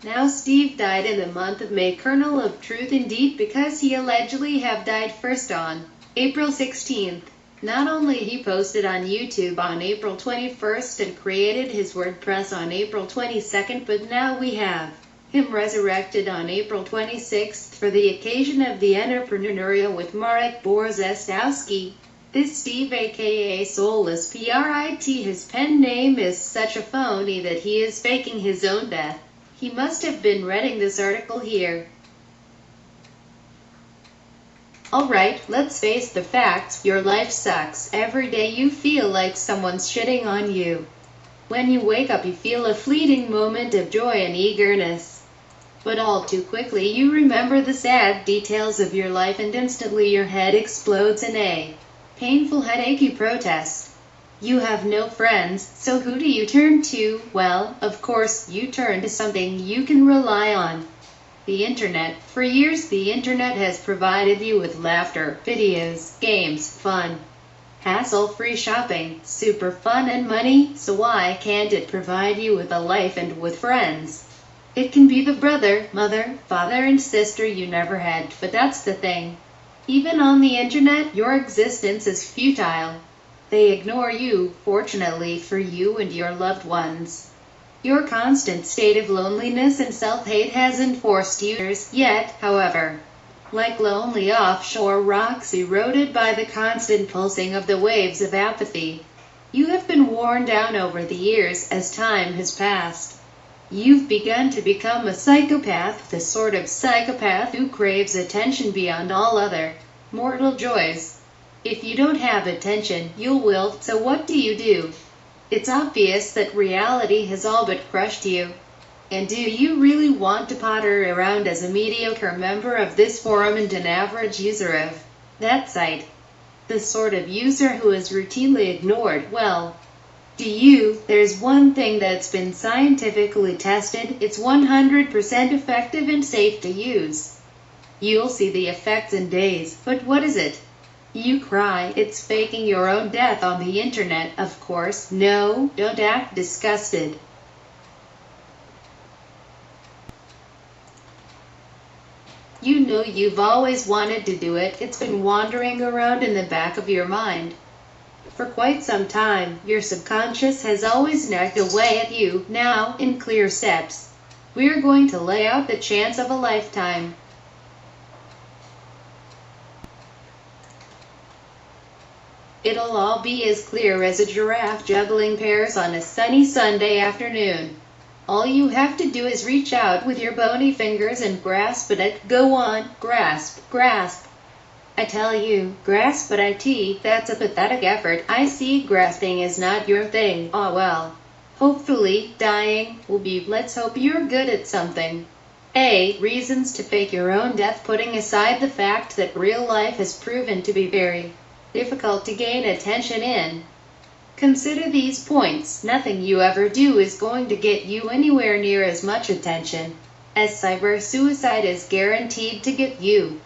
Now Steve died in the month of May. Kernel of truth indeed, because he allegedly have died first on April 16th. Not only he posted on YouTube on April 21st and created his WordPress on April 22nd, but now we have him resurrected on April 26th for the occasion of the entrepreneurial with MAREK BORZESTOWSKI. This Steve aka SOULLESS-PRIT, his pen name is such a phony that he is faking his own death. He must have been reading this article here. Alright, let's face the facts. Your life sucks. Every day you feel like someone's shitting on you. When you wake up you feel a fleeting moment of joy and eagerness. But all too quickly you remember the sad details of your life and instantly your head explodes in a painful headachy protest. You have no friends, so who do you turn to? Well, of course, you turn to something you can rely on. The internet. For years the internet has provided you with laughter, videos, games, fun, hassle-free shopping, super fun and money, so why can't it provide you with a life and with friends? It can be the brother, mother, father and sister you never had, but that's the thing. Even on the internet, your existence is futile. They ignore you, fortunately for you and your loved ones. Your constant state of loneliness and self-hate hasn't forced you yet, however. Like lonely offshore rocks eroded by the constant pulsing of the waves of apathy, you have been worn down over the years as time has passed. You've begun to become a psychopath, the sort of psychopath who craves attention beyond all other mortal joys. If you don't have attention, you'll wilt, so what do? It's obvious that reality has all but crushed you. And do you really want to potter around as a mediocre member of this forum and an average user of that site? The sort of user who is routinely ignored? Well, there's one thing that's been scientifically tested. It's 100% effective and safe to use. You'll see the effects in days. But what is it? You cry, it's faking your own death on the internet, of course. No, don't act disgusted. You know you've always wanted to do it. It's been wandering around in the back of your mind. For quite some time, your subconscious has always nagged away at you. Now, in clear steps, we're going to lay out the chance of a lifetime. It'll all be as clear as a giraffe juggling pears on a sunny Sunday afternoon. All you have to do is reach out with your bony fingers and grasp at it. Go on, grasp, grasp. I tell you, grasp at it, that's a pathetic effort. I see grasping is not your thing. Oh well. Hopefully, dying will be. Let's hope you're good at something. Reasons to fake your own death. Putting aside the fact that real life has proven to be very difficult to gain attention in. Consider these points. Nothing you ever do is going to get you anywhere near as much attention as cyber suicide is guaranteed to get you.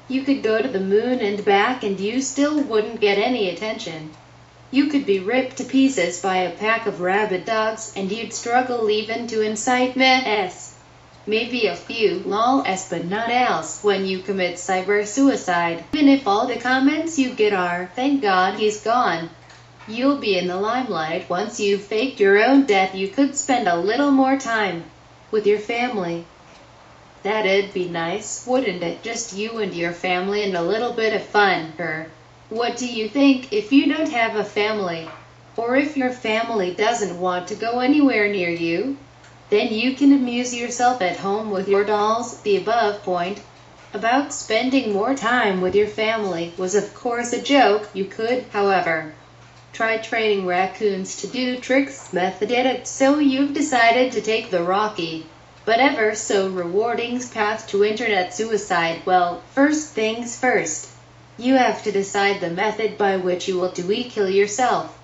You could go to the moon and back and you still wouldn't get any attention. You could be ripped to pieces by a pack of rabid dogs and you'd struggle even to incite mess. Maybe a few lol-s, but not else when you commit cyber suicide. Even if all the comments you get are, thank God he's gone. You'll be in the limelight. Once you've faked your own death, you could spend a little more time with your family. That'd be nice, wouldn't it? Just you and your family and a little bit of fun. What do you think if you don't have a family? Or if your family doesn't want to go anywhere near you? Then you can amuse yourself at home with your dolls. The above point about spending more time with your family was of course a joke. You could, however, try training raccoons to do tricks. Method at it. So you've decided to take the rocky, but ever so rewarding path to internet suicide. Well, first things first. You have to decide the method by which you will kill yourself.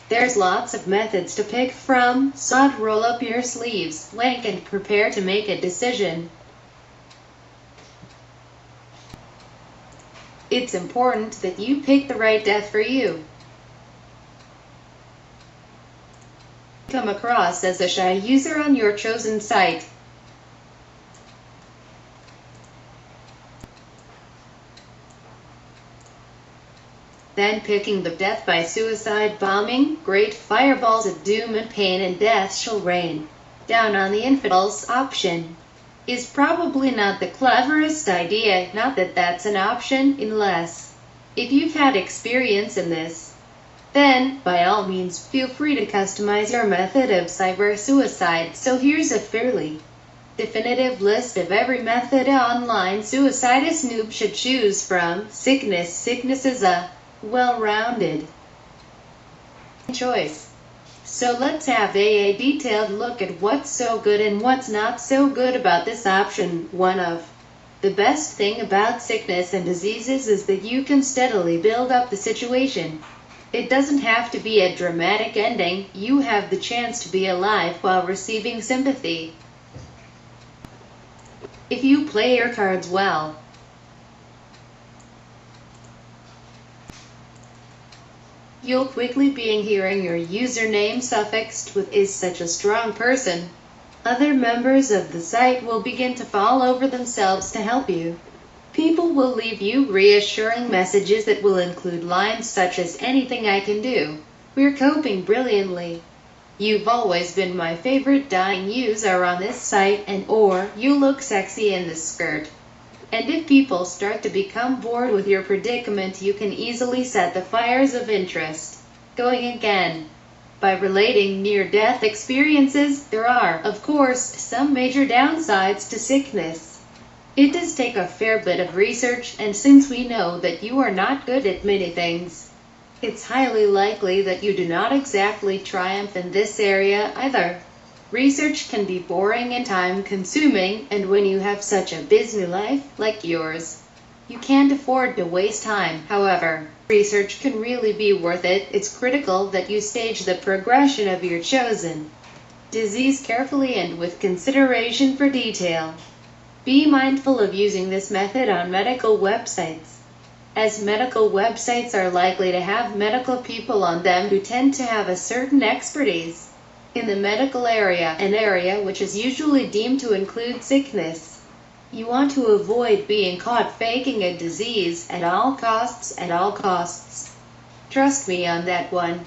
There's lots of methods to pick from, so roll up your sleeves, link and prepare to make a decision. It's important that you pick the right death for you. come across as a shy user on your chosen site. Then picking the death by suicide bombing, great fireballs of doom and pain and death shall rain down on the infidels option is probably not the cleverest idea, not that that's an option, unless if you've had experience in this. Then, by all means, feel free to customize your method of cyber suicide. So here's a fairly definitive list of every method online suicide a noob should choose from. Sickness is a well-rounded choice. So let's have a detailed look at what's so good and what's not so good about this option. One of the best thing about sickness and diseases is that you can steadily build up the situation. It doesn't have to be a dramatic ending. You have the chance to be alive while receiving sympathy. If you play your cards well, you'll quickly be hearing your username suffixed with "is such a strong person." Other members of the site will begin to fall over themselves to help you. People will leave you reassuring messages that will include lines such as "anything I can do," "we're coping brilliantly," "you've always been my favorite dying user on this site," and or "you look sexy in this skirt." And if people start to become bored with your predicament, you can easily set the fires of interest going again by relating near-death experiences. There are, of course, some major downsides to sickness. It does take a fair bit of research, and since we know that you are not good at many things, it's highly likely that you do not exactly triumph in this area either. Research can be boring and time-consuming, and when you have such a busy life like yours, you can't afford to waste time. However, research can really be worth it. It's critical that you stage the progression of your chosen disease carefully and with consideration for detail. Be mindful of using this method on medical websites, as medical websites are likely to have medical people on them who tend to have a certain expertise in the medical area, an area which is usually deemed to include sickness. You want to avoid being caught faking a disease at all costs, Trust me on that one.